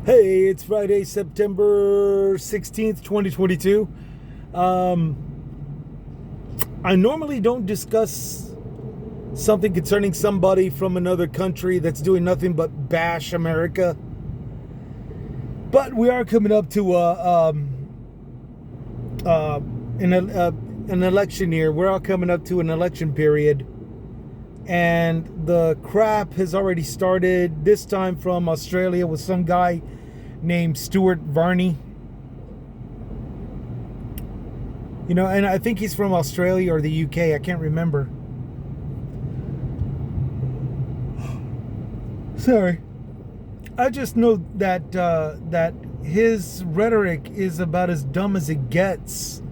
Hey, it's Friday, September 16th, 2022. Um, I normally don't discuss something concerning somebody from another country that's doing nothing but bash America. But we are coming up to uh, an election year. We're all coming up to an election period. And the crap has already started, this time from Australia with some guy named Stuart Varney. And I think he's from Australia or the UK. I can't remember. Sorry. I just know that his rhetoric is about as dumb as it gets,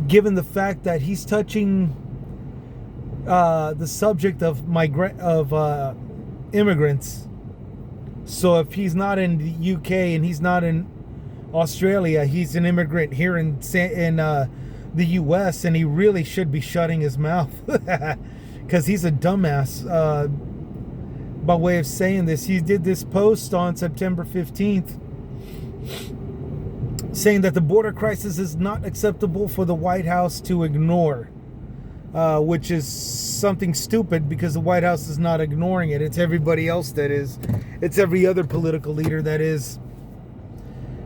given the fact that he's touching the subject of immigrants. So if he's not in the UK and he's not in Australia, he's an immigrant here in the US, and he really should be shutting his mouth because he's a dumbass. By way of saying this, he did this post on September 15th saying that the border crisis is not acceptable for the White House to ignore. Which is something stupid because the White House is not ignoring it. It's everybody else that is. It's every other political leader that is.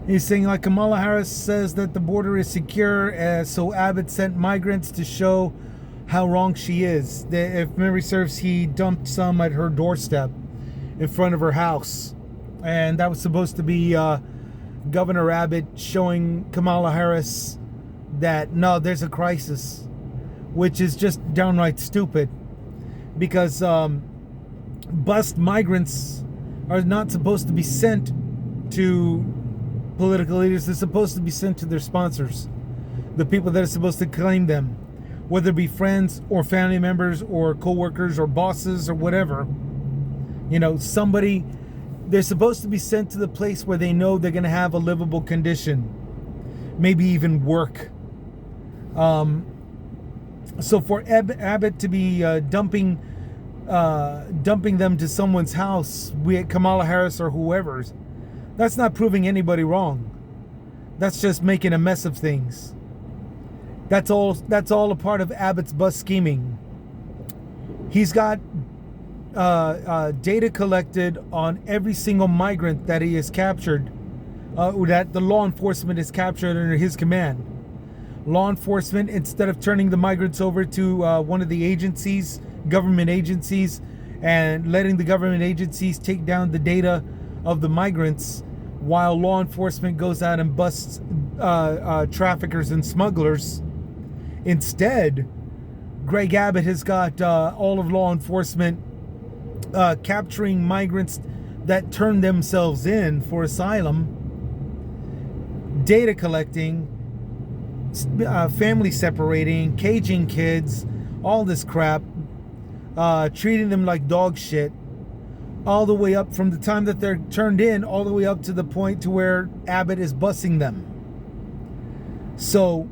He's saying, like, Kamala Harris says that the border is secure, so Abbott sent migrants to show how wrong she is. If memory serves, he dumped some at her doorstep in front of her house. And that was supposed to be Governor Abbott showing Kamala Harris that, no, there's a crisis. Which is just downright stupid, because bust migrants are not supposed to be sent to political leaders. They're supposed to be sent to their sponsors, the people that are supposed to claim them, whether it be friends or family members or co-workers or bosses or whatever. They're supposed to be sent to the place where they know they're going to have a livable condition, maybe even work. So for Abbott to be dumping them to someone's house, Kamala Harris or whoever's, that's not proving anybody wrong. That's just making a mess of things. That's all a part of Abbott's bus scheming. He's got data collected on every single migrant that he has captured, that the law enforcement has captured under his command. Law enforcement, instead of turning the migrants over to one of the agencies, government agencies, and letting the government agencies take down the data of the migrants, while law enforcement goes out and busts traffickers and smugglers, instead, Greg Abbott has got all of law enforcement capturing migrants that turn themselves in for asylum, data collecting, family separating, caging kids, all this crap, treating them like dog shit, all the way up from the time that they're turned in, all the way up to the point to where Abbott is busing them. So,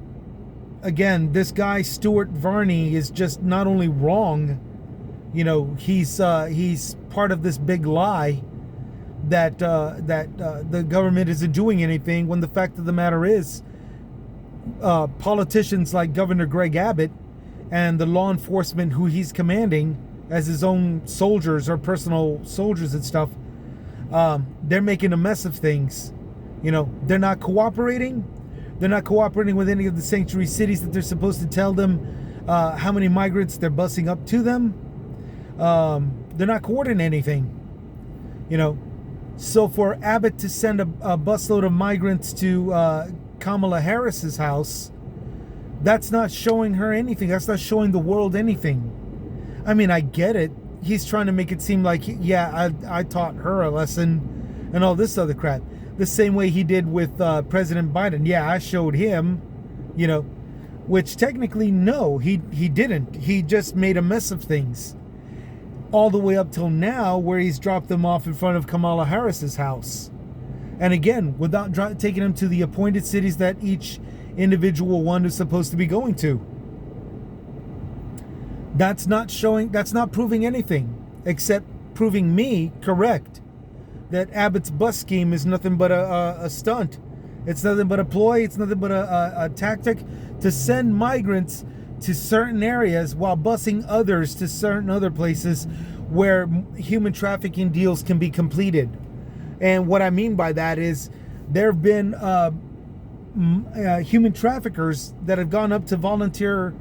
again, this guy Stuart Varney is just not only wrong, he's part of this big lie that the government isn't doing anything, when the fact of the matter is, politicians like Governor Greg Abbott and the law enforcement who he's commanding as his own soldiers or personal soldiers and stuff, they're making a mess of things. They're not cooperating. They're not cooperating with any of the sanctuary cities that they're supposed to tell them how many migrants they're busing up to them. They're not coordinating anything. So for Abbott to send a busload of migrants to Kamala Harris's house, that's not showing her anything. That's not showing the world anything. I mean, I get it. He's trying to make it seem like, yeah, I taught her a lesson and all this other crap. The same way he did with President Biden. Yeah, I showed him, which technically, no, he didn't. He just made a mess of things. All the way up till now, where he's dropped them off in front of Kamala Harris's house. And again, without taking them to the appointed cities that each individual one is supposed to be going to. That's not proving anything, except proving me correct. that Abbott's bus scheme is nothing but a stunt. It's nothing but a ploy. It's nothing but a tactic to send migrants to certain areas while busing others to certain other places where human trafficking deals can be completed. And what I mean by that is there have been human traffickers that have gone up to volunteer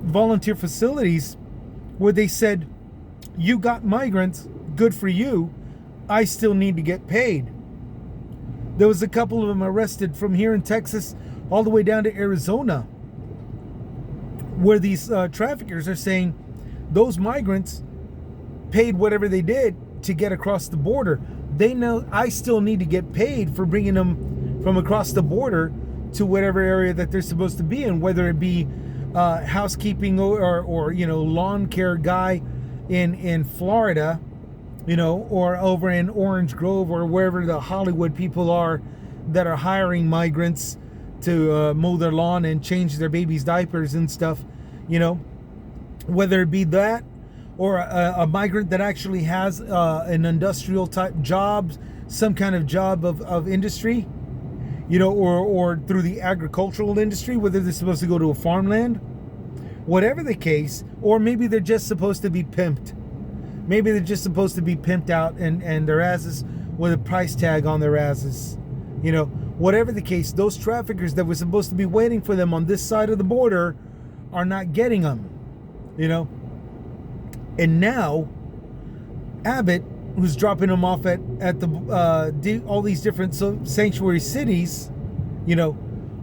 volunteer facilities where they said, you got migrants, good for you, I still need to get paid. There was a couple of them arrested from here in Texas all the way down to Arizona, where these traffickers are saying those migrants paid whatever they did to get across the border. They know I still need to get paid for bringing them from across the border to whatever area that they're supposed to be in, whether it be housekeeping or lawn care guy in Florida, or over in Orange Grove or wherever the Hollywood people are that are hiring migrants to mow their lawn and change their babies' diapers and stuff, whether it be that or a migrant that actually has an industrial type job, some kind of job of industry, or through the agricultural industry, whether they're supposed to go to a farmland, whatever the case, or maybe they're just supposed to be pimped. Maybe they're just supposed to be pimped out and their asses with a price tag on their asses. Whatever the case, those traffickers that were supposed to be waiting for them on this side of the border are not getting them. And now Abbott, who's dropping them off at the all these different sanctuary cities,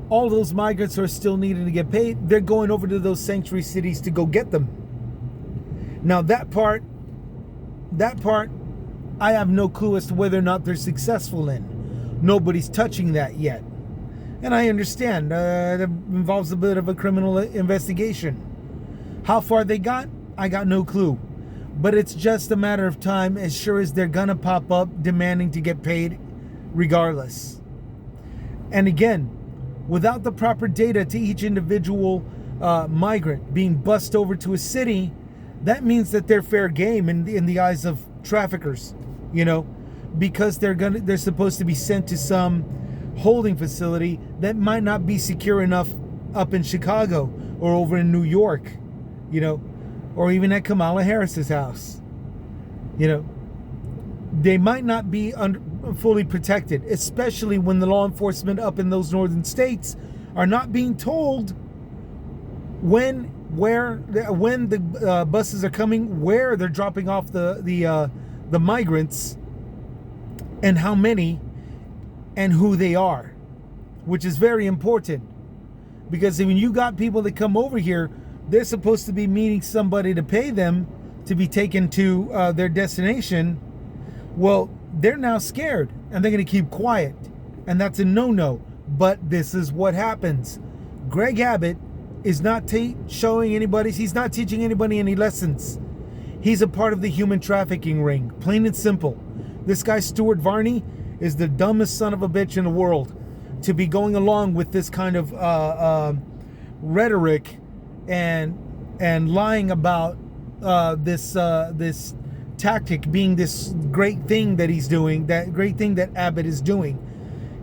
all those migrants are still needing to get paid. They're going over to those sanctuary cities to go get them. Now that part, I have no clue as to whether or not they're successful in. Nobody's touching that yet. And I understand that involves a bit of a criminal investigation. How far they got, I got no clue. But it's just a matter of time, as sure as they're gonna pop up demanding to get paid regardless. And again, without the proper data to each individual migrant being bussed over to a city, that means that they're fair game in the eyes of traffickers, because they're supposed to be sent to some holding facility that might not be secure enough up in Chicago or over in New York, or even at Kamala Harris's house. They might not be fully protected, especially when the law enforcement up in those northern states are not being told when the buses are coming, where they're dropping off the migrants, and how many, and who they are, which is very important. Because when you got people that come over here, they're supposed to be meeting somebody to pay them to be taken to their destination. Well, they're now scared and they're going to keep quiet, and that's a no-no. But this is what happens. Greg Abbott is not showing anybody, he's not teaching anybody any lessons. He's a part of the human trafficking ring, plain and simple. This guy Stuart Varney is the dumbest son of a bitch in the world to be going along with this kind of rhetoric and lying about this tactic being this great thing that he's doing, that great thing that Abbott is doing.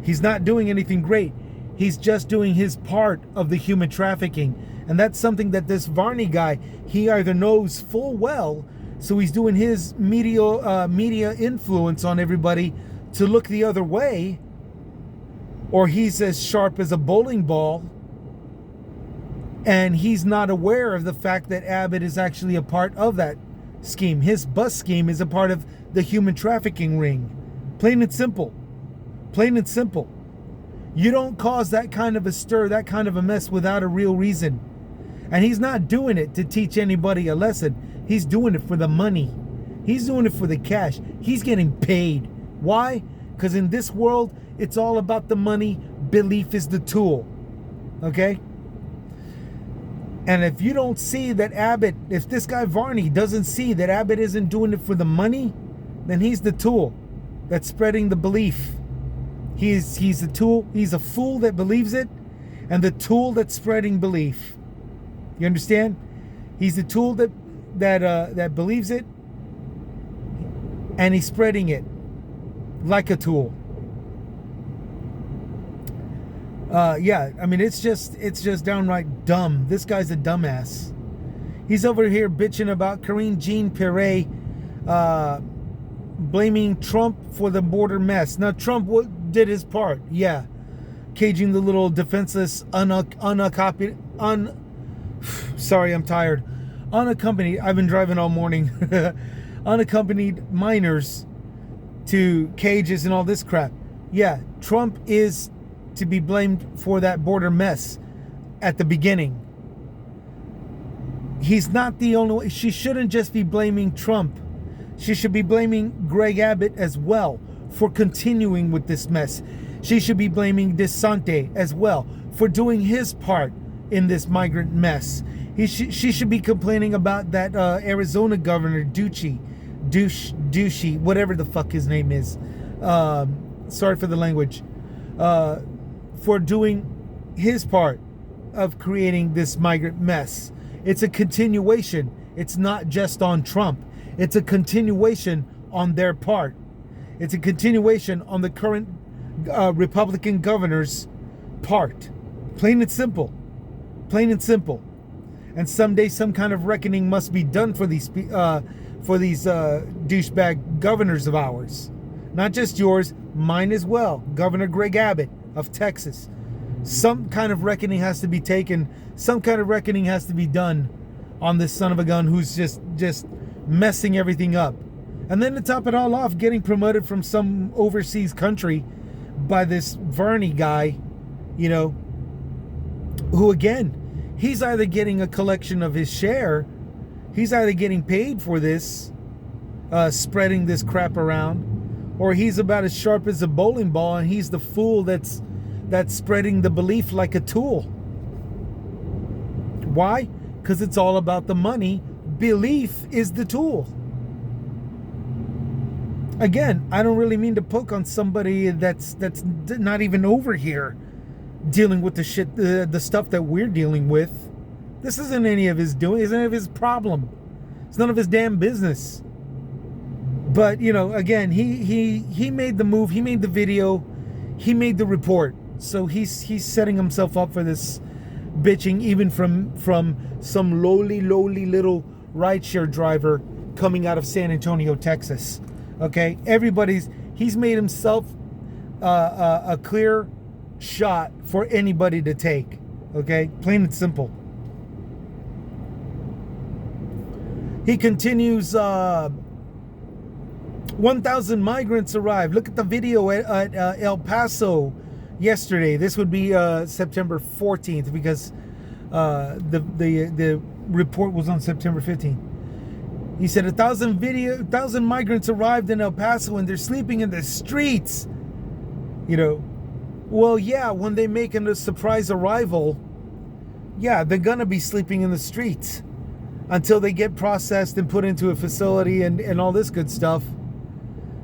He's not doing anything great. He's just doing his part of the human trafficking. And that's something that this Varney guy, he either knows full well, so he's doing his media influence on everybody to look the other way, or he's as sharp as a bowling ball, and he's not aware of the fact that Abbott is actually a part of that scheme. His bus scheme is a part of the human trafficking ring. Plain and simple. Plain and simple. You don't cause that kind of a stir, that kind of a mess without a real reason. And he's not doing it to teach anybody a lesson. He's doing it for the money. He's doing it for the cash. He's getting paid. Why? Because in this world, it's all about the money. Belief is the tool. Okay? And if you don't see that Abbott, if this guy Varney doesn't see that Abbott isn't doing it for the money, then he's the tool that's spreading the belief. He's a tool. He's a fool that believes it, and the tool that's spreading belief. You understand? He's the tool that believes it, and he's spreading it like a tool. Yeah, I mean, it's just downright dumb. This guy's a dumbass. He's over here bitching about Karine Jean-Pierre blaming Trump for the border mess. Now, Trump did his part, yeah, caging the little defenseless, sorry, I'm tired. Unaccompanied, I've been driving all morning. Unaccompanied minors to cages and all this crap. Yeah, Trump is to be blamed for that border mess at the beginning. He's not the only one. She shouldn't just be blaming Trump. She should be blaming Greg Abbott as well for continuing with this mess. She should be blaming DeSantis as well for doing his part in this migrant mess. She should be complaining about that Arizona governor, Ducey, whatever the fuck his name is. Sorry for the language. For doing his part of creating this migrant mess. It's a continuation. It's not just on Trump. It's a continuation on their part. It's a continuation on the current Republican governor's part. Plain and simple. Plain and simple. And someday some kind of reckoning must be done for these douchebag governors of ours. Not just yours, mine as well. Governor Greg Abbott of Texas. Some kind of reckoning has to be taken. Some kind of reckoning has to be done on this son of a gun who's just messing everything up. And then to top it all off, getting promoted from some overseas country by this Varney guy, you know, who again, he's either getting a collection of his share, he's either getting paid for this, spreading this crap around, or he's about as sharp as a bowling ball and he's the fool that's spreading the belief like a tool. Why? Because it's all about the money. Belief is the tool. Again, I don't really mean to poke on somebody that's not even over here dealing with the shit, the stuff that we're dealing with. This isn't any of his doing. It's none of his problem. It's none of his damn business. But, you know, again, he made the move. He made the video. He made the report. So he's setting himself up for this bitching, even from some lowly little rideshare driver coming out of San Antonio, Texas. Okay, he's made himself a clear shot for anybody to take. Okay, plain and simple. He continues. 1,000 migrants arrived. Look at the video at El Paso yesterday. This would be September 14th because the report was on September 15th. He said 1,000 migrants arrived in El Paso and they're sleeping in the streets. You know, well, yeah, when they make a surprise arrival, yeah, they're gonna be sleeping in the streets until they get processed and put into a facility and all this good stuff.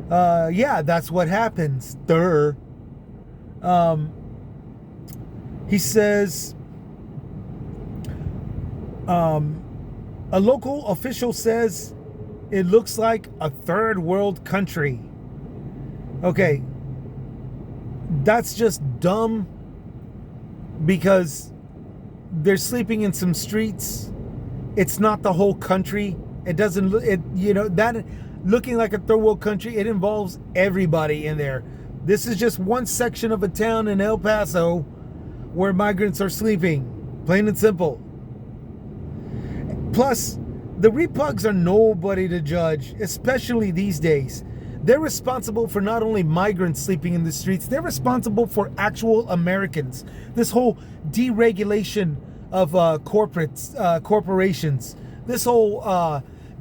Yeah, that's what happens. He says, a local official says it looks like a third world country. Okay, that's just dumb because they're sleeping in some streets. It's not the whole country. It doesn't, that looking like a third world country, it involves everybody in there. This is just one section of a town in El Paso where migrants are sleeping. Plain and simple. Plus, the repugs are nobody to judge, especially these days. They're responsible for not only migrants sleeping in the streets, they're responsible for actual Americans. This whole deregulation of corporations, this whole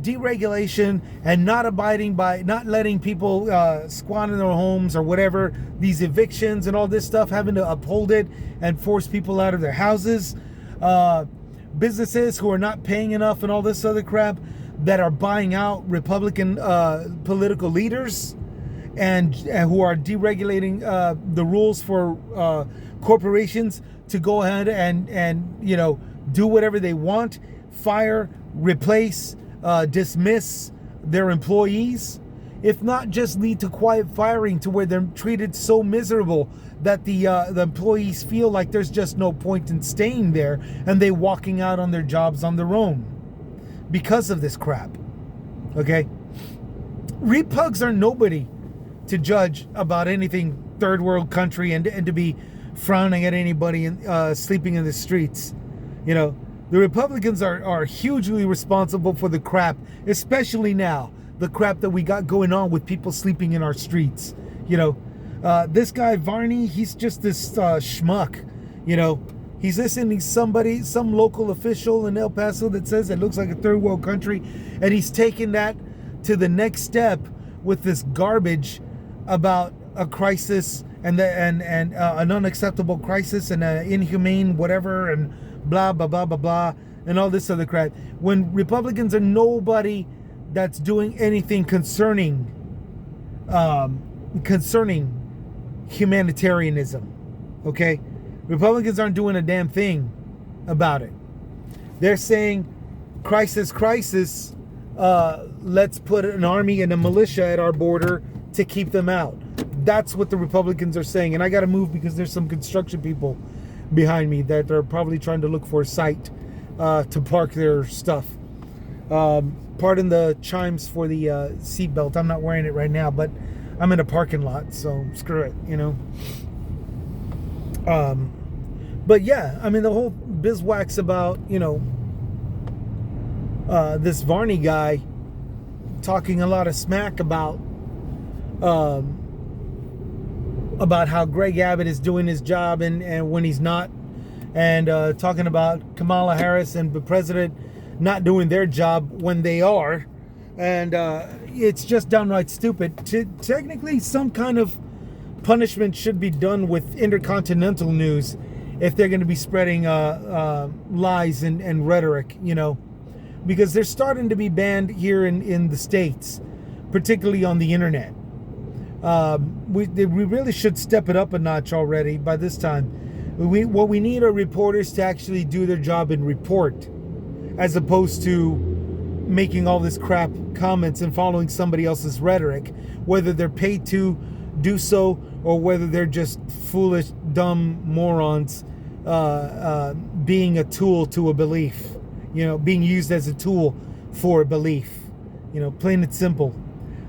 deregulation and not abiding by, not letting people squat in their homes or whatever, these evictions and all this stuff, having to uphold it and force people out of their houses. Businesses who are not paying enough and all this other crap, that are buying out Republican political leaders and who are deregulating the rules for corporations to go ahead and do whatever they want, fire, replace, dismiss their employees. if not just lead to quiet firing to where they're treated so miserable that the employees feel like there's just no point in staying there and they walking out on their jobs on their own because of this crap. Okay? Repugs are nobody to judge about anything third world country and to be frowning at anybody sleeping in the streets. You know, the Republicans are hugely responsible for the crap, especially now. The crap that we got going on with people sleeping in our streets. You know, this guy Varney, he's just this schmuck. You know, he's listening to some local official in El Paso that says it looks like a third world country, and he's taking that to the next step with this garbage about a crisis and an unacceptable crisis and an inhumane whatever and blah blah blah blah blah and all this other crap. When Republicans are nobody that's doing anything concerning humanitarianism. Okay, Republicans aren't doing a damn thing about it. They're saying crisis. Let's put an army and a militia at our border to keep them out. That's what the Republicans are saying. And I got to move because there's some construction people behind me that are probably trying to look for a site to park their stuff. Pardon the chimes for the seatbelt. I'm not wearing it right now, but I'm in a parking lot, so screw it, you know. But yeah, I mean, the whole bizwax about, you know, this Varney guy talking a lot of smack about how Greg Abbott is doing his job and when he's not, and talking about Kamala Harris and the president not doing their job when they are, and it's just downright stupid. Technically, some kind of punishment should be done with Intercontinental News if they're going to be spreading lies and rhetoric, you know, because they're starting to be banned here in the States, particularly on the internet. We really should step it up a notch already by this time. What we need are reporters to actually do their job and report, as opposed to making all this crap comments and following somebody else's rhetoric, whether they're paid to do so or whether they're just foolish, dumb morons being a tool to a belief, you know, being used as a tool for a belief, you know, plain and simple.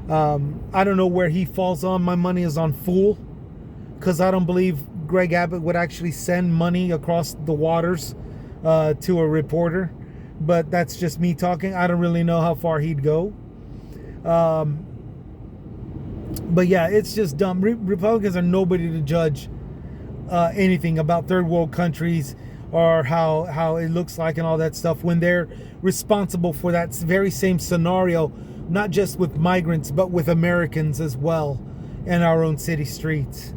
I don't know where he falls on. My money is on fool, because I don't believe Greg Abbott would actually send money across the waters to a reporter. But that's just me talking. I don't really know how far he'd go. But yeah, it's just dumb. Republicans are nobody to judge anything about third world countries or how it looks like and all that stuff when they're responsible for that very same scenario, not just with migrants, but with Americans as well in our own city streets.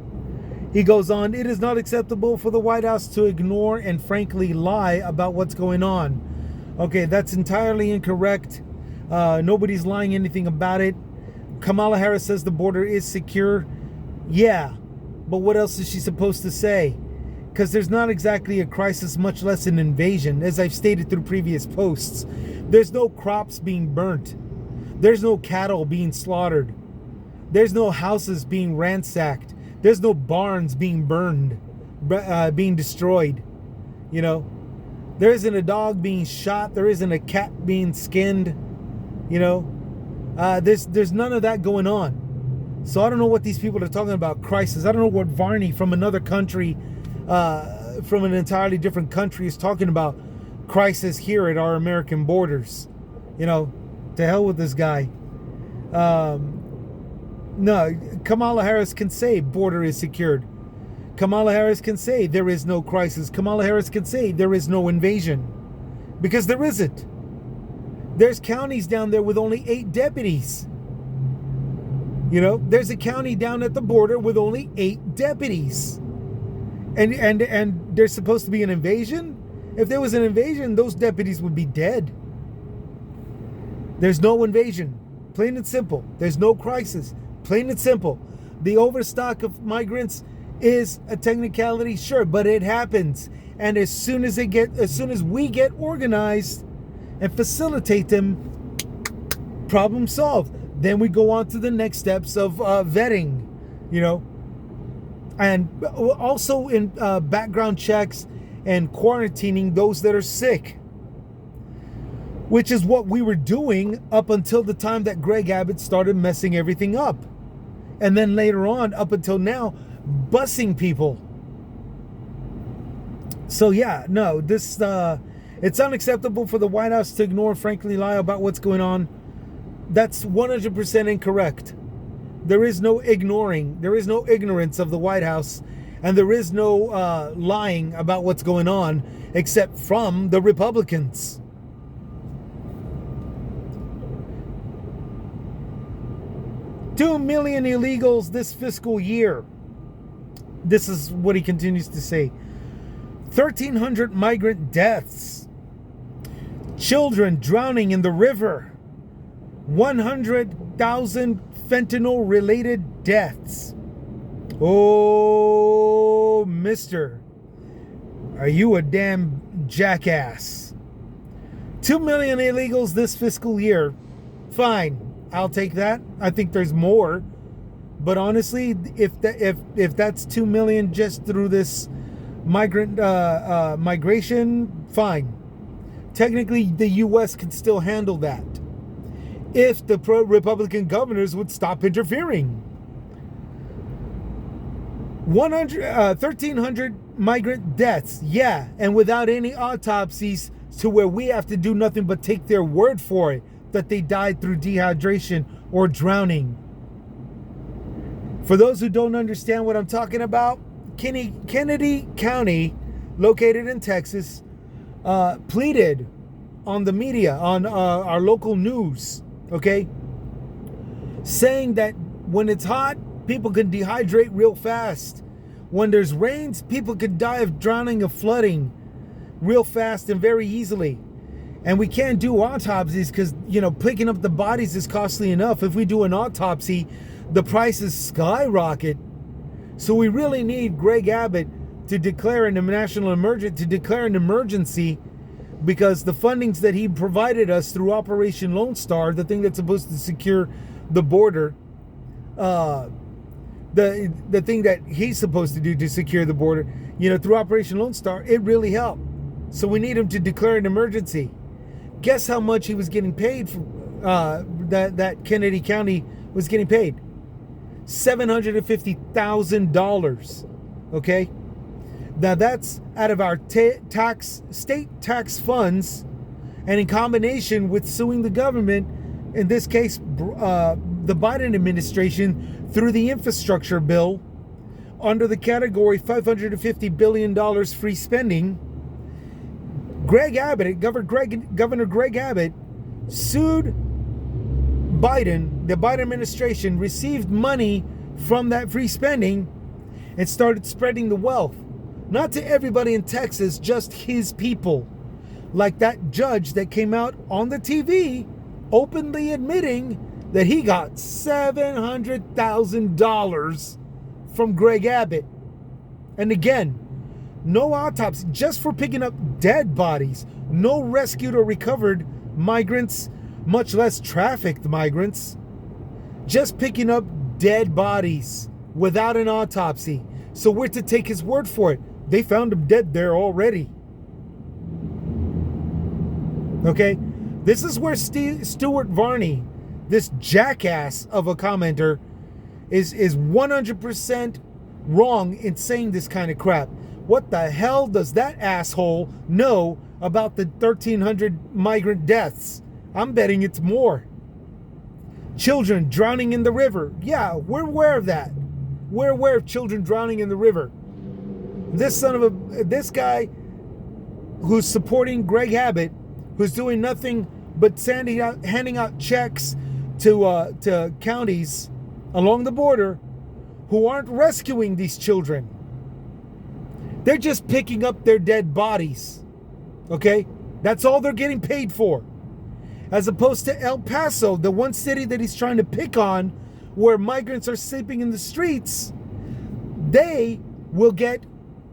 He goes on, it is not acceptable for the White House to ignore and frankly lie about what's going on. Okay, that's entirely incorrect. Nobody's lying anything about it. Kamala Harris says the border is secure. Yeah, but what else is she supposed to say? Because there's not exactly a crisis, much less an invasion, as I've stated through previous posts. There's no crops being burnt. There's no cattle being slaughtered. There's no houses being ransacked. There's no barns being burned, being destroyed. You know, there isn't a dog being shot. There isn't a cat being skinned. You know, there's none of that going on. So I don't know what these people are talking about, crisis. I don't know what Varney from another country, from an entirely different country, is talking about crisis here at our American borders. You know, to hell with this guy. No, Kamala Harris can say border is secured. Kamala Harris can say there is no crisis. Kamala Harris can say there is no invasion. Because there isn't. There's counties down there with only 8 deputies. You know, there's a county down at the border with only 8 deputies. And there's supposed to be an invasion? If there was an invasion, those deputies would be dead. There's no invasion. Plain and simple. There's no crisis. Plain and simple. The overstock of migrants is a technicality, sure, but it happens. And as soon as we get organized and facilitate them, problem solved. Then we go on to the next steps of vetting, and also in background checks and quarantining those that are sick, which is what we were doing up until the time that Greg Abbott started messing everything up. And then later on, up until now, busing people. So yeah, no, this it's unacceptable for the White House to ignore, frankly lie about what's going on. That's 100% incorrect. There is no ignoring, there is no ignorance of the White House, and there is no lying about what's going on, except from the Republicans. $2 million illegals this fiscal year. This is what he continues to say. 1,300 migrant deaths. Children drowning in the river. 100,000 fentanyl-related deaths. Oh, mister. Are you a damn jackass? 2 million illegals this fiscal year. Fine. I'll take that. I think there's more. But honestly, if that's 2 million just through this migrant migration, fine. Technically, the U.S. could still handle that if the Republican governors would stop interfering. 1,300 migrant deaths, yeah, and without any autopsies, to where we have to do nothing but take their word for it that they died through dehydration or drowning. For those who don't understand what I'm talking about, Kennedy County, located in Texas, pleaded on the media, on our local news, okay, saying that when it's hot, people can dehydrate real fast. When there's rains, people could die of drowning or flooding real fast and very easily. And we can't do autopsies because, picking up the bodies is costly enough. If we do an autopsy, the prices skyrocket. So we really need Greg Abbott to declare an emergency, because the fundings that he provided us through Operation Lone Star, the thing that's supposed to secure the border, the thing that he's supposed to do to secure the border, through Operation Lone Star, it really helped. So we need him to declare an emergency. Guess how much he was getting paid for, that Kennedy County was getting paid? $750,000. Okay? Now that's out of our state tax funds, and in combination with suing the government, in this case, the Biden administration, through the infrastructure bill, under the category $550 billion free spending, Greg Abbott, Governor Greg Abbott, sued Biden. The Biden administration received money from that free spending and started spreading the wealth. Not to everybody in Texas, just his people. Like that judge that came out on the TV openly admitting that he got $700,000 from Greg Abbott. And again, no autopsy, just for picking up dead bodies. No rescued or recovered migrants, much less trafficked migrants. Just picking up dead bodies without an autopsy. So we're to take his word for it. They found him dead there already. Okay? This is where Stuart Varney, this jackass of a commenter, is 100% wrong in saying this kind of crap. What the hell does that asshole know about the 1,300 migrant deaths? I'm betting it's more. Children drowning in the river. Yeah, we're aware of that. We're aware of children drowning in the river. This guy who's supporting Greg Abbott, who's doing nothing but handing out checks to counties along the border who aren't rescuing these children. They're just picking up their dead bodies. Okay? That's all they're getting paid for. As opposed to El Paso, the one city that he's trying to pick on, where migrants are sleeping in the streets, they will get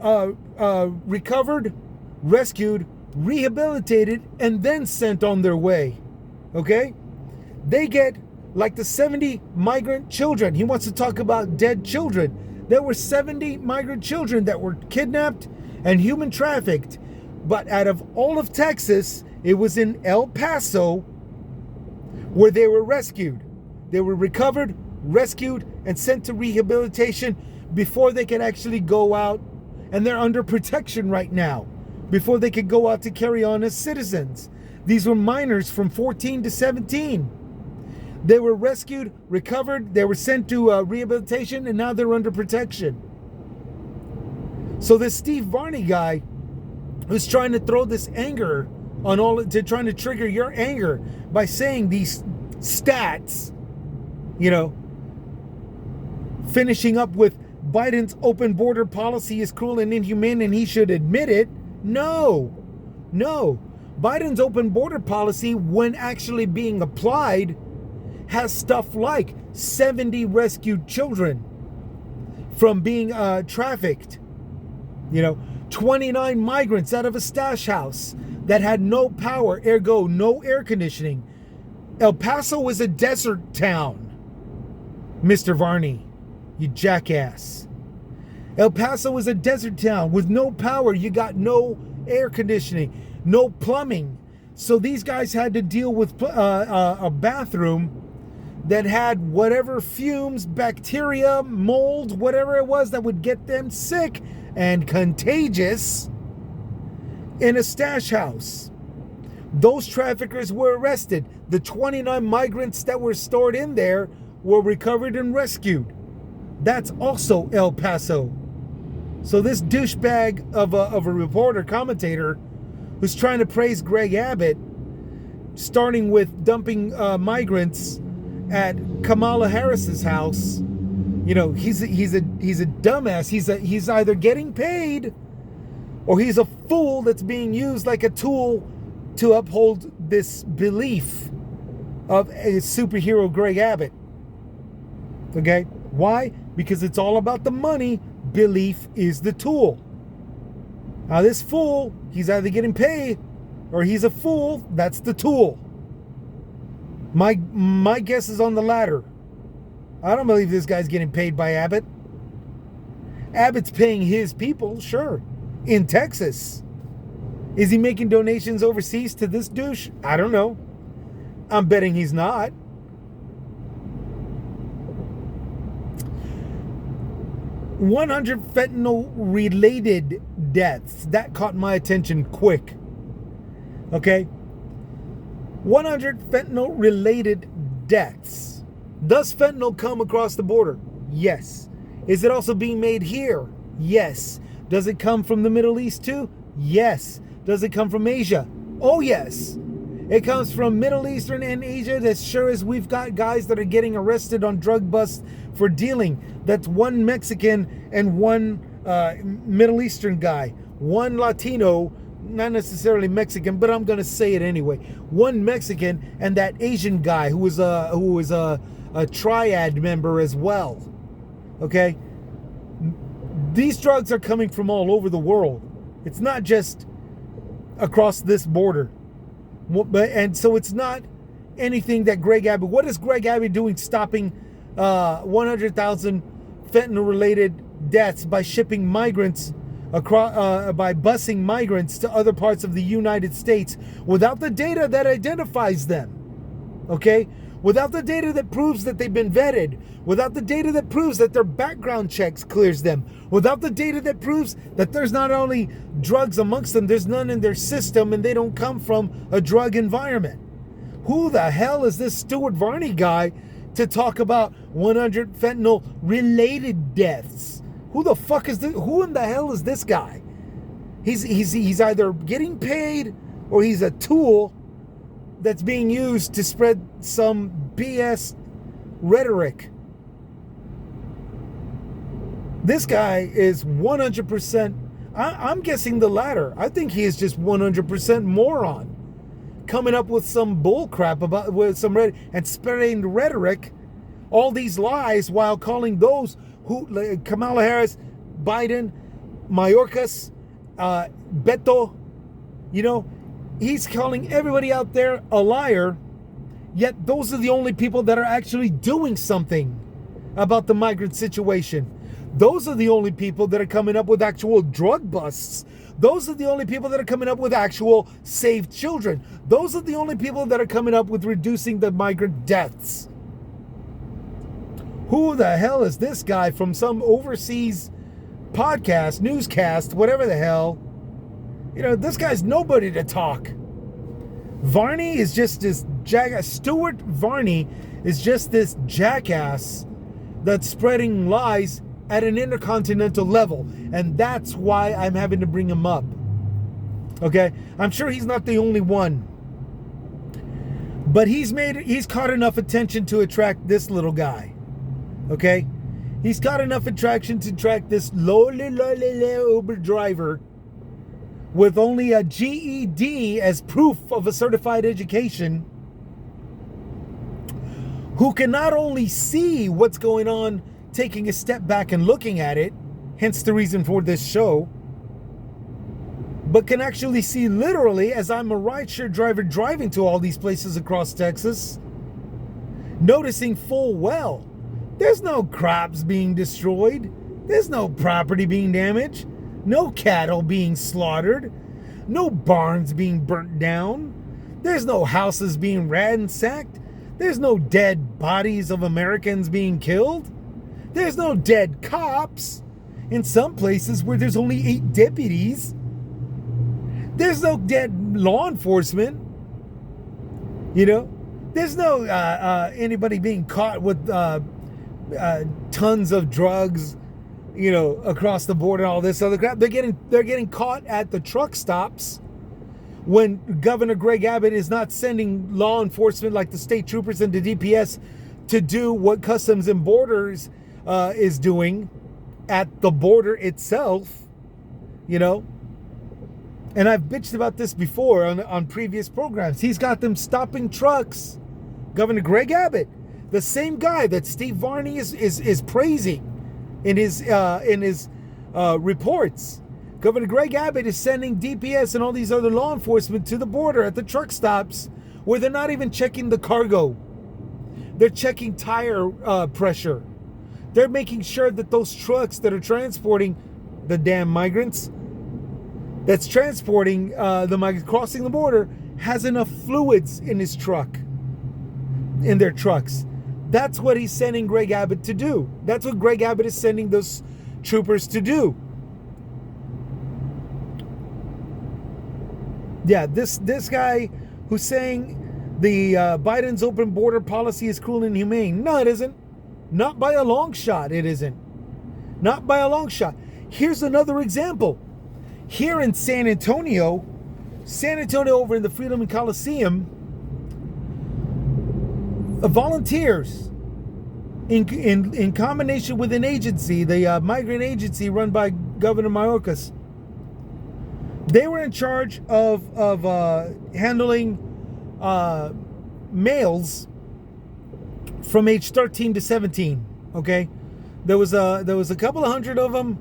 recovered, rescued, rehabilitated, and then sent on their way. Okay? They get like the 70 migrant children. He wants to talk about dead children. There were 70 migrant children that were kidnapped and human trafficked. But out of all of Texas, it was in El Paso where they were rescued. They were recovered, rescued, and sent to rehabilitation before they could actually go out. And they're under protection right now before they could go out to carry on as citizens. These were minors from 14 to 17. They were rescued, recovered, they were sent to rehabilitation, and now they're under protection. So this Steve Varney guy who's trying to throw this anger on trying to trigger your anger by saying these stats, finishing up with Biden's open border policy is cruel and inhumane and he should admit it. No. Biden's open border policy, when actually being applied, has stuff like 70 rescued children from being trafficked. 29 migrants out of a stash house that had no power, ergo no air conditioning. El Paso is a desert town, Mr. Varney, you jackass. El Paso is a desert town with no power. You got no air conditioning, no plumbing. So these guys had to deal with a bathroom that had whatever fumes, bacteria, mold, whatever it was that would get them sick and contagious in a stash house. Those traffickers were arrested. The 29 migrants that were stored in there were recovered and rescued. That's also El Paso. So this douchebag of a reporter, commentator, who's trying to praise Greg Abbott, starting with dumping migrants at Kamala Harris's house. He's a dumbass. He's either getting paid or he's a fool that's being used like a tool to uphold this belief of a superhero Greg Abbott. Okay? Why? Because it's all about the money. Belief is the tool. Now this fool, he's either getting paid or he's a fool. That's the tool. My guess is on the latter. I don't believe this guy's getting paid by Abbott. Abbott's paying his people, sure, in Texas. Is he making donations overseas to this douche? I don't know. I'm betting he's not. $100 fentanyl-related deaths. That caught my attention quick. Okay? 100 fentanyl-related deaths. Does fentanyl come across the border? Yes. Is it also being made here? Yes. Does it come from the Middle East too? Yes. Does it come from Asia? Oh, yes. It comes from Middle Eastern and Asia as sure as we've got guys that are getting arrested on drug busts for dealing. That's one Mexican and one Middle Eastern guy. One Latino, not necessarily Mexican, but I'm going to say it anyway. One Mexican and that Asian guy who was a triad member as well. Okay? These drugs are coming from all over the world. It's not just across this border. And so it's not anything that Greg Abbott... What is Greg Abbott doing stopping 100,000 fentanyl-related deaths by shipping migrants across, by busing migrants to other parts of the United States without the data that identifies them? Okay? Without the data that proves that they've been vetted, without the data that proves that their background checks clears them, without the data that proves that there's not only drugs amongst them, there's none in their system and they don't come from a drug environment. Who the hell is this Stuart Varney guy to talk about 100 fentanyl related deaths? Who the fuck is this? Who in the hell is this guy? He's either getting paid or he's a tool that's being used to spread some BS rhetoric. This guy is 100%, I'm guessing the latter. I think he is just 100% moron. Coming up with some bull crap with some and spreading rhetoric, all these lies while calling those who, Kamala Harris, Biden, Mayorkas, Beto, he's calling everybody out there a liar Yet those are the only people that are actually doing something about the migrant situation. Those are the only people that are coming up with actual drug busts. Those are the only people that are coming up with actual saved children. Those are the only people that are coming up with reducing the migrant deaths. Who the hell is this guy from some overseas podcast, newscast, whatever the hell? You know, this guy's nobody to talk. Varney is just this jackass. Stuart Varney is just this jackass that's spreading lies at an intercontinental level. And that's why I'm having to bring him up. Okay? I'm sure he's not the only one. But he's caught enough attention to attract this little guy. Okay? He's got enough attraction to attract this lowly Uber driver with only a GED as proof of a certified education, who can not only see what's going on, taking a step back and looking at it, hence the reason for this show, but can actually see literally as I'm a rideshare driver driving to all these places across Texas, noticing full well, there's no crops being destroyed, there's no property being damaged, no cattle being slaughtered, no barns being burnt down, there's no houses being ransacked, there's no dead bodies of Americans being killed, there's no dead cops in some places where there's only 8 deputies, there's no dead law enforcement, you know, there's no anybody being caught with tons of drugs, you know, across the board and all this other crap. They're getting caught at the truck stops when Governor Greg Abbott is not sending law enforcement like the state troopers and the DPS to do what Customs and Borders is doing at the border itself, you know. And I've bitched about this before on previous programs. He's got them stopping trucks. Governor Greg Abbott, the same guy that Steve Varney is praising in his reports. Governor Greg Abbott is sending DPS and all these other law enforcement to the border at the truck stops where they're not even checking the cargo. They're checking tire pressure. They're making sure that those trucks that are transporting the damn migrants, that's transporting the migrants crossing the border, has enough fluids in his truck, in their trucks. That's what he's sending Greg Abbott to do. That's what Greg Abbott is sending those troopers to do. Yeah, this guy who's saying the Biden's open border policy is cruel and inhumane. No, it isn't. Not by a long shot, it isn't. Not by a long shot. Here's another example. Here in San Antonio over in the Freedom and Coliseum, volunteers in combination with an agency, the migrant agency run by Governor Mayorkas, they were in charge of handling males from age 13 to 17. Okay, there was a couple of hundred of them,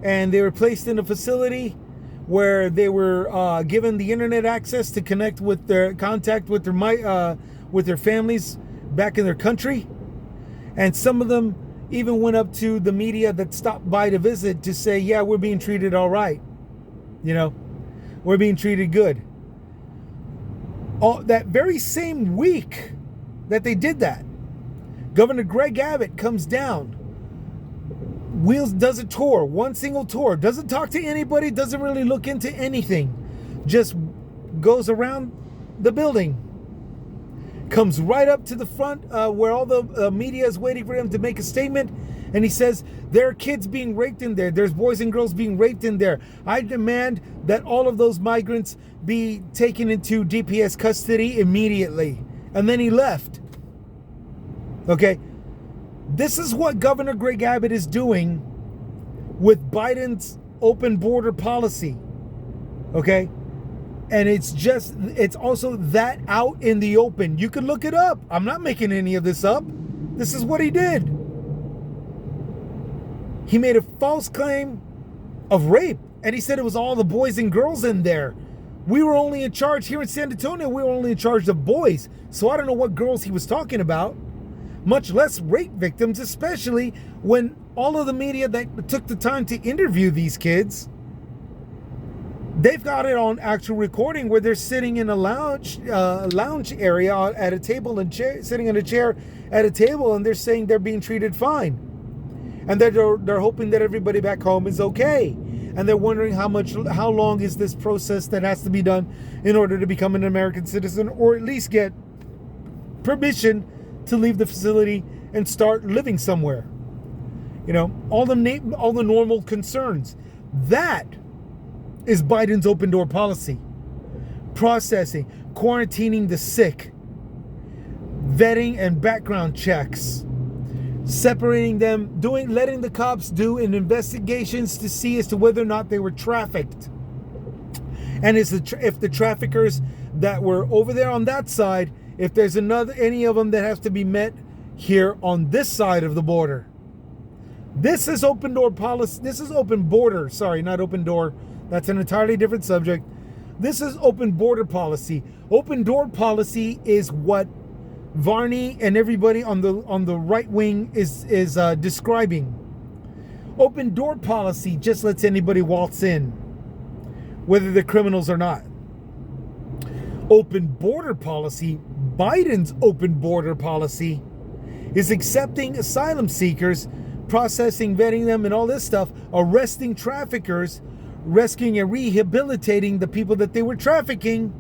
and they were placed in a facility where they were given the internet access to connect with their with their families back in their country. And some of them even went up to the media that stopped by to visit to say, yeah, we're being treated all right. You know, we're being treated good. That very same week that they did that, Governor Greg Abbott comes down, does a tour, one single tour, doesn't talk to anybody, doesn't really look into anything, just goes around the building, comes right up to the front where all the media is waiting for him to make a statement, and he says, there are kids being raped in there, there's boys and girls being raped in there. I demand that all of those migrants be taken into DPS custody immediately. And then he left. Okay, this is what Governor Greg Abbott is doing with Biden's open border policy. Okay, and it's also that out in the open. You can look it up. I'm not making any of this up. This is what he did. He made a false claim of rape, and he said it was all the boys and girls in there We were only in charge here in San Antonio. We were only in charge of boys. So I don't know what girls he was talking about, much less rape victims, especially when all of the media that took the time to interview these kids, they've got it on actual recording where they're sitting in a lounge area at a table and sitting in a chair at a table, and they're saying they're being treated fine, and they're hoping that everybody back home is okay, and they're wondering how long is this process that has to be done in order to become an American citizen, or at least get permission to leave the facility and start living somewhere. You know, all the normal concerns. That is Biden's open door policy. Processing, quarantining the sick, vetting and background checks, separating them, letting the cops do investigations to see as to whether or not they were trafficked. And if the traffickers that were over there on that side, if there's any of them that has to be met here on this side of the border. This is open door policy. This is open border. Sorry, not open door. That's an entirely different subject. This is open border policy. Open door policy is what Varney and everybody on the right wing is describing. Open door policy just lets anybody waltz in, whether they're criminals or not. Open border policy, Biden's open border policy, is accepting asylum seekers, processing, vetting them, and all this stuff, arresting traffickers, rescuing and rehabilitating the people that they were trafficking,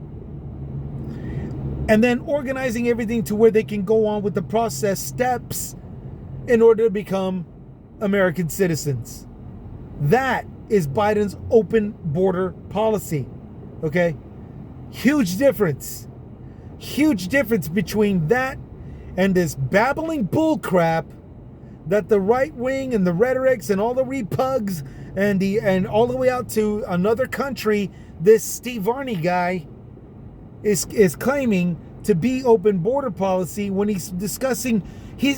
and then organizing everything to where they can go on with the process steps in order to become American citizens. That is Biden's open border policy. Okay? Huge difference. Huge difference between that and this babbling bullcrap that the right wing and the rhetorics and all the repugs and all the way out to another country, this Steve Varney guy is claiming to be open border policy when he's discussing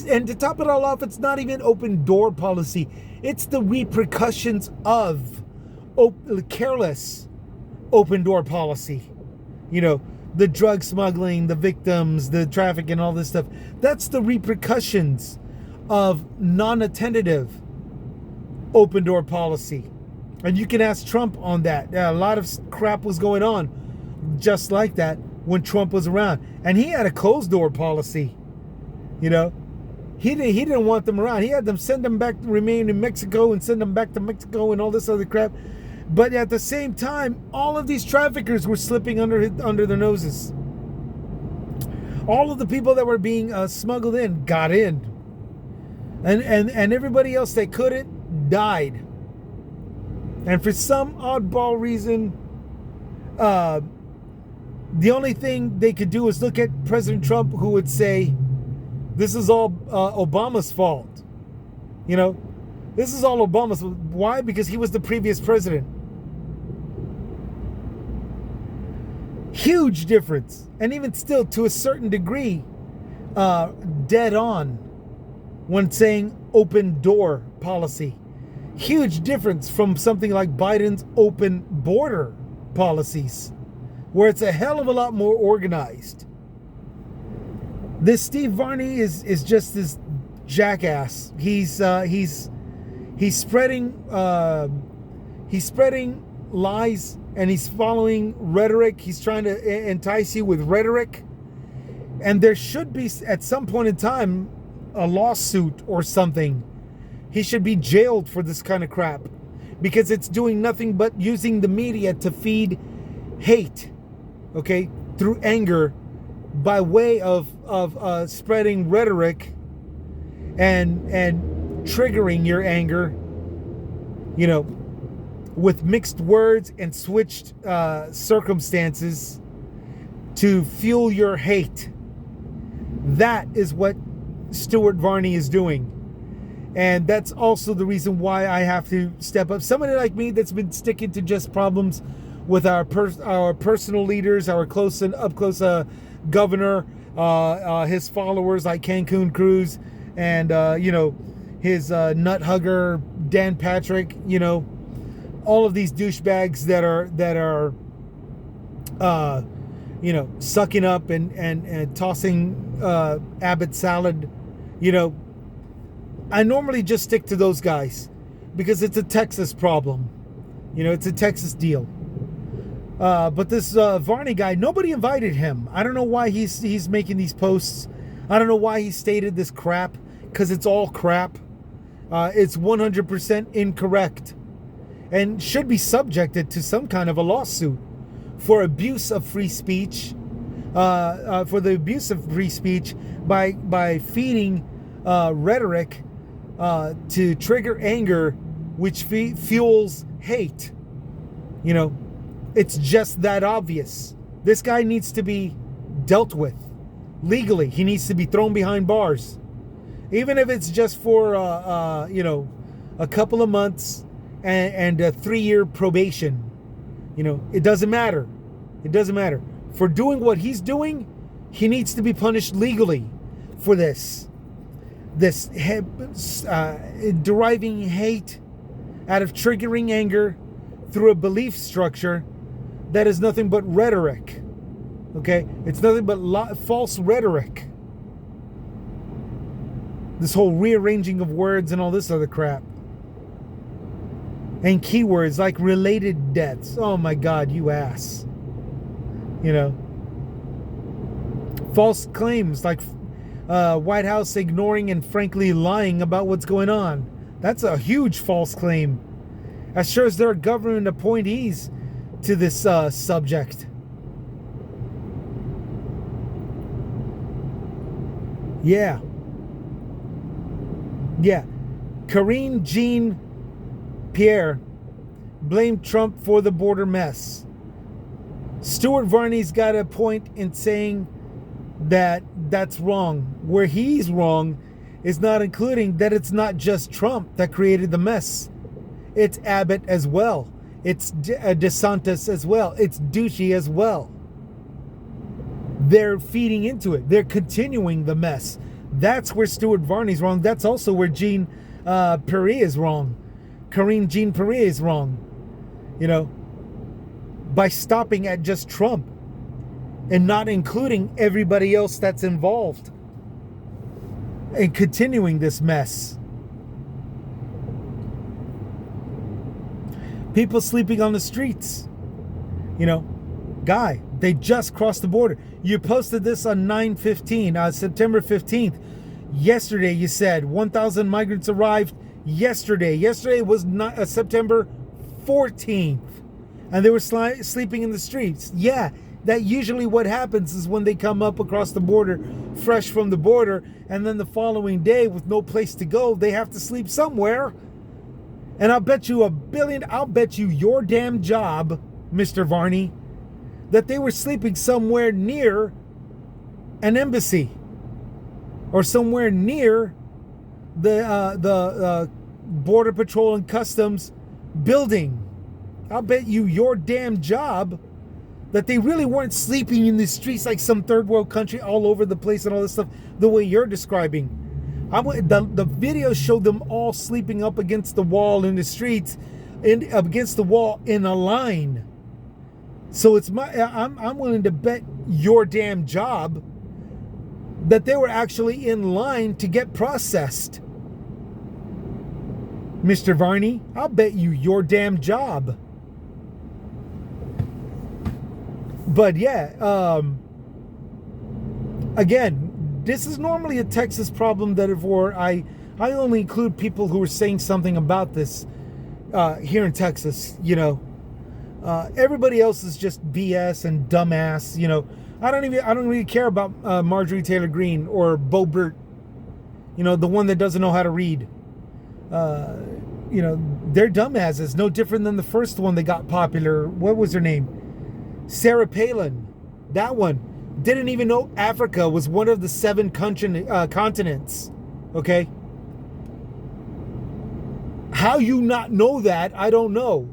and to top it all off, it's not even open door policy. It's the repercussions of careless open door policy. You know, the drug smuggling, the victims, the traffic, and all this stuff. That's the repercussions of non-attentive open door policy. And you can ask Trump on that. A lot of crap was going on just like that when Trump was around. And he had a closed door policy. You know, he didn't want them around. He had them send them back to remain in Mexico and send them back to Mexico and all this other crap. But at the same time, all of these traffickers were slipping under their noses. All of the people that were being smuggled in got in. And everybody else that couldn't died. And for some oddball reason, the only thing they could do is look at President Trump, who would say, this is all Obama's fault. You know, this is all Obama's fault. Why? Because he was the previous president. Huge difference. And even still, to a certain degree, dead on when saying open door policy. Huge difference from something like Biden's open border policies, where it's a hell of a lot more organized. This Steve Varney is just this jackass. He's spreading lies, and he's following rhetoric. He's trying to entice you with rhetoric. And there should be, at some point in time, a lawsuit or something. He should be jailed for this kind of crap, because it's doing nothing but using the media to feed hate, okay, through anger, by way of spreading rhetoric and triggering your anger, you know, with mixed words and switched circumstances to fuel your hate. That is what Stuart Varney is doing. And that's also the reason why I have to step up. Somebody like me that's been sticking to just problems with our personal leaders, our close and up close governor, his followers like Cancun Cruz, and you know, his nut hugger Dan Patrick. You know, all of these douchebags that are sucking up and tossing Abbott salad. I normally just stick to those guys because it's a Texas problem. It's a Texas deal. But this Varney guy, nobody invited him. I don't know why he's making these posts. I don't know why he stated this crap, because it's all crap. It's 100% incorrect and should be subjected to some kind of a lawsuit for abuse of free speech, for the abuse of free speech by feeding rhetoric to trigger anger, which fuels hate. It's just that obvious. This guy needs to be dealt with legally. He needs to be thrown behind bars, even if it's just for a couple of months and a 3-year probation. It doesn't matter. It doesn't matter. For doing what he's doing, he needs to be punished legally for this. Deriving hate out of triggering anger through a belief structure that is nothing but rhetoric. Okay? It's nothing but false rhetoric. This whole rearranging of words and all this other crap. And keywords like related deaths. Oh my God, you ass. False claims like White House ignoring and frankly lying about what's going on. That's a huge false claim. As sure as there are government appointees to this subject. Yeah. Karine Jean-Pierre blamed Trump for the border mess. Stuart Varney's got a point in saying that that's wrong. Where he's wrong is not including that it's not just Trump that created the mess. It's Abbott as well. It's DeSantis as well. It's Ducey as well. They're feeding into it. They're continuing the mess. That's where Stuart Varney's wrong. That's also where Jean Pierre is wrong. Karine Jean-Pierre is wrong. By stopping at just Trump and not including everybody else that's involved and continuing this mess. People sleeping on the streets. Guy, they just crossed the border. You posted this on 9/15, September 15th. Yesterday, you said 1,000 migrants arrived yesterday. Yesterday was September 14th. And they were sleeping in the streets. Yeah, that usually what happens is when they come up across the border, fresh from the border, and then the following day with no place to go, they have to sleep somewhere. And I'll bet you your damn job, Mr. Varney, that they were sleeping somewhere near an embassy or somewhere near the Border Patrol and Customs building. I'll bet you your damn job that they really weren't sleeping in the streets like some third world country all over the place and all this stuff the way you're describing. The video showed them all sleeping up against the wall in the streets, against the wall in a line. So I'm willing to bet your damn job that they were actually in line to get processed. Mr. Varney, I'll bet you your damn job. But yeah, again, this is normally a Texas problem, therefore I only include people who are saying something about this here in Texas. Everybody else is just BS and dumbass. I don't really care about Marjorie Taylor Greene or Bo Burt. The one that doesn't know how to read. They're dumbasses, no different than the first one that got popular. What was her name? Sarah Palin. That one didn't even know Africa was one of the 7 continents. Okay? How you not know that, I don't know.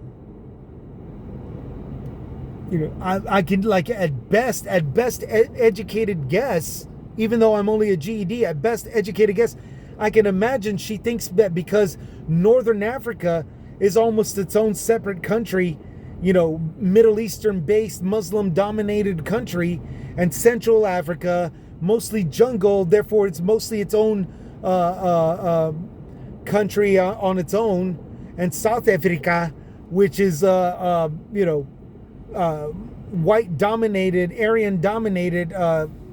I can, like, at best educated guess, even though I'm only a GED, at best educated guess, I can imagine she thinks that because Northern Africa is almost its own separate country, Middle Eastern based Muslim dominated country, and Central Africa mostly jungle, therefore it's mostly its own country on its own, and South Africa, which is white dominated, Aryan dominated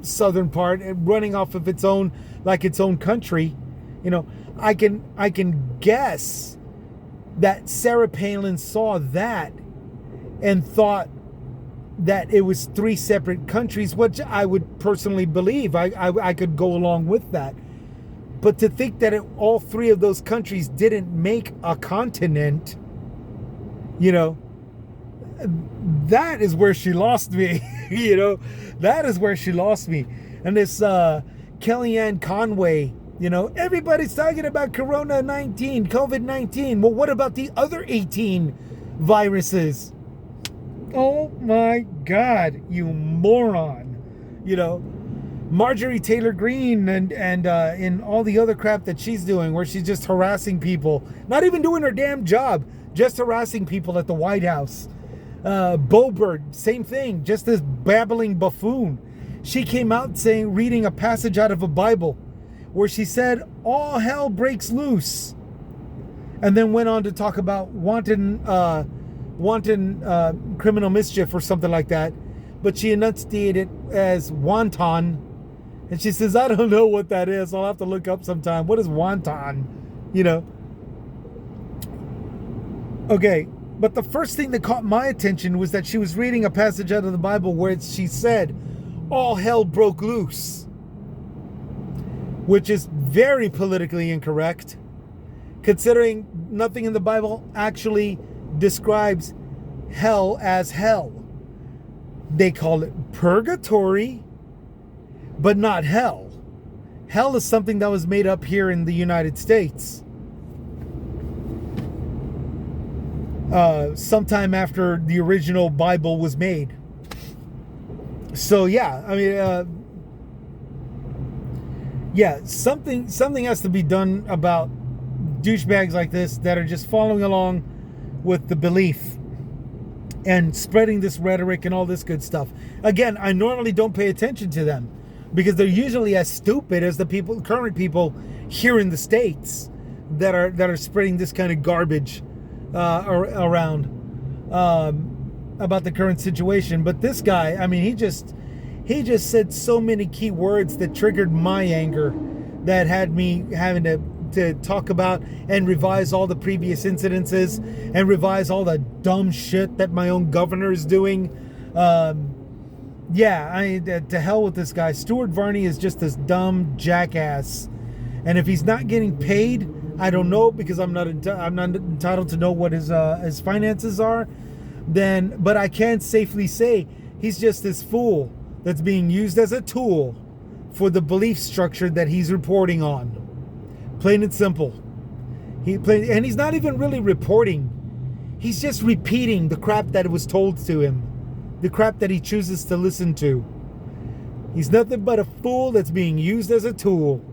southern part, running off of its own country. I can guess that Sarah Palin saw that and thought that it was 3 separate countries, which I would personally believe. I could go along with that. But to think that all 3 of those countries didn't make a continent, that is where she lost me. That is where she lost me. And this Kellyanne Conway, everybody's talking about COVID-19. Well, what about the other 18 viruses? Oh my God, you moron. Marjorie Taylor Greene and in all the other crap that she's doing, where she's just harassing people, not even doing her damn job, just harassing people at the White House. Boebert, same thing, just this babbling buffoon. She came out reading a passage out of a Bible where she said, all hell breaks loose. And then went on to talk about wanton criminal mischief or something like that. But she enunciated it as wonton. And she says, I don't know what that is. I'll have to look up sometime. What is wonton? Okay. But the first thing that caught my attention was that she was reading a passage out of the Bible where she said, all hell broke loose. Which is very politically incorrect, considering nothing in the Bible actually describes hell as hell. They call it purgatory, but not hell. Hell is something that was made up here in the United States. Sometime after the original Bible was made. So yeah, I mean, something has to be done about douchebags like this that are just following along with the belief and spreading this rhetoric and all this good stuff. Again, I normally don't pay attention to them because they're usually as stupid as the current people here in the States that are spreading this kind of garbage around about the current situation. But this guy, I mean, he just said so many key words that triggered my anger, that had me having to talk about and revise all the previous incidences and revise all the dumb shit that my own governor is doing. To hell with this guy. Stuart Varney is just this dumb jackass, and if he's not getting paid, I don't know, because I'm not entitled to know what his finances are. But I can safely say he's just this fool that's being used as a tool for the belief structure that he's reporting on. Plain and simple. And he's not even really reporting. He's just repeating the crap that was told to him, the crap that he chooses to listen to. He's nothing but a fool that's being used as a tool.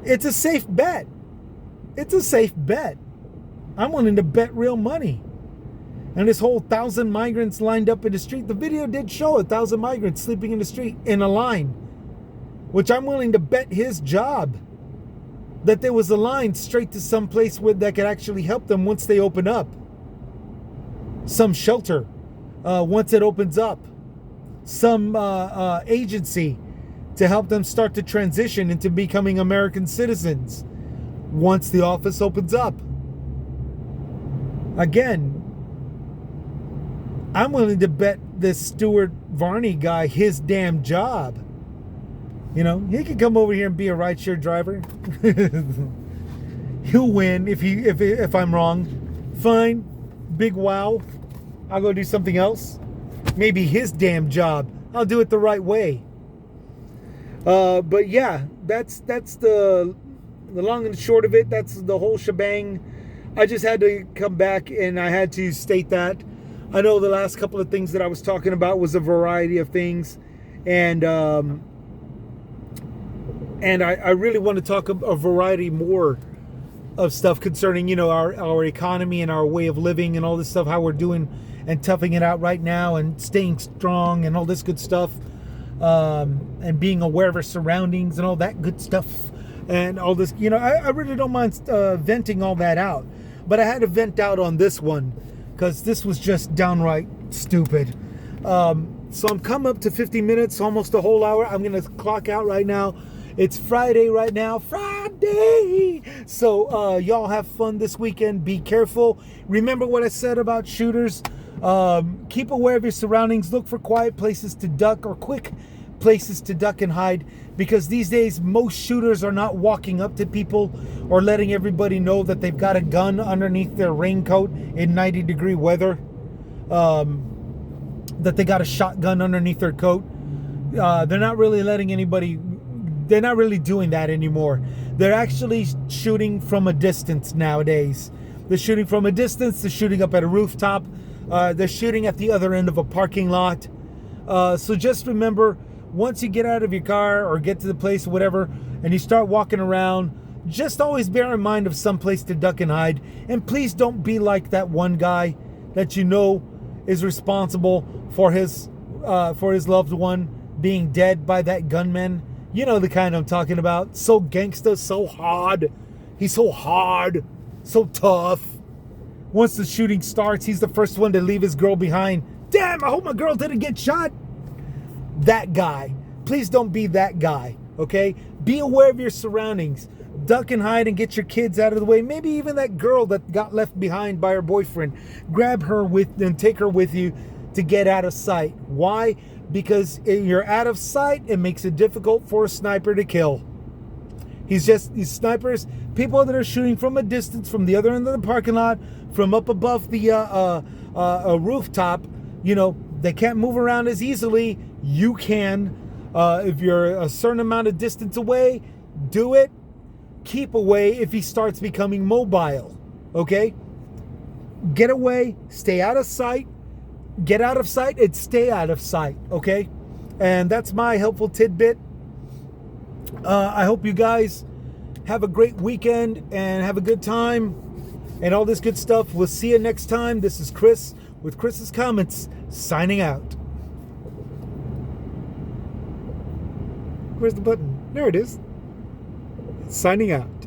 It's a safe bet. It's a safe bet. I'm willing to bet real money. And this whole 1,000 migrants lined up in the street, the video did show 1,000 migrants sleeping in the street in a line, which I'm willing to bet his job that there was a line straight to some place that could actually help them once they open up. Some shelter, once it opens up. Some agency to help them start to transition into becoming American citizens once the office opens up. Again, I'm willing to bet this Stuart Varney guy his damn job. He can come over here and be a rideshare driver. He'll win if I'm wrong. Fine. Big wow. I'll go do something else. Maybe his damn job. I'll do it the right way. But yeah, that's the long and short of it. That's the whole shebang. I just had to come back and I had to state that. I know the last couple of things that I was talking about was a variety of things, and I really want to talk a variety more of stuff concerning, our economy and our way of living and all this stuff, how we're doing and toughing it out right now and staying strong and all this good stuff, and being aware of our surroundings and all that good stuff and all this. I really don't mind venting all that out, but I had to vent out on this one because this was just downright stupid. So I'm coming up to 50 minutes, almost a whole hour. I'm going to clock out right now. It's Friday right now. Friday! So y'all have fun this weekend. Be careful. Remember what I said about shooters. Keep aware of your surroundings. Look for quiet places to duck or quick places to duck and hide. Because these days, most shooters are not walking up to people or letting everybody know that they've got a gun underneath their raincoat in 90-degree weather. That they got a shotgun underneath their coat. They're not really letting anybody... They're not really doing that anymore. They're actually shooting from a distance nowadays. They're shooting from a distance. They're shooting up at a rooftop. They're shooting at the other end of a parking lot. So just remember, once you get out of your car or get to the place or whatever, and you start walking around, just always bear in mind of some place to duck and hide. And please don't be like that one guy that is responsible for his loved one being dead by that gunman. You know the kind I'm talking about. So gangster, so hard. He's so hard, so tough. Once the shooting starts, he's the first one to leave his girl behind. Damn, I hope my girl didn't get shot. That guy. Please don't be that guy, okay? Be aware of your surroundings. Duck and hide and get your kids out of the way. Maybe even that girl that got left behind by her boyfriend. Grab her and take her with you to get out of sight. Why? Because you're out of sight, it makes it difficult for a sniper to kill. These snipers, people that are shooting from a distance, from the other end of the parking lot, from up above the rooftop, they can't move around as easily. You can. If you're a certain amount of distance away, do it. Keep away if he starts becoming mobile. Okay? Get away, stay out of sight. Get out of sight and stay out of sight, okay? And that's my helpful tidbit. I hope you guys have a great weekend and have a good time and all this good stuff. We'll see you next time. This is Chris with Chris's Comments, signing out. Where's the button? There it is. Signing out.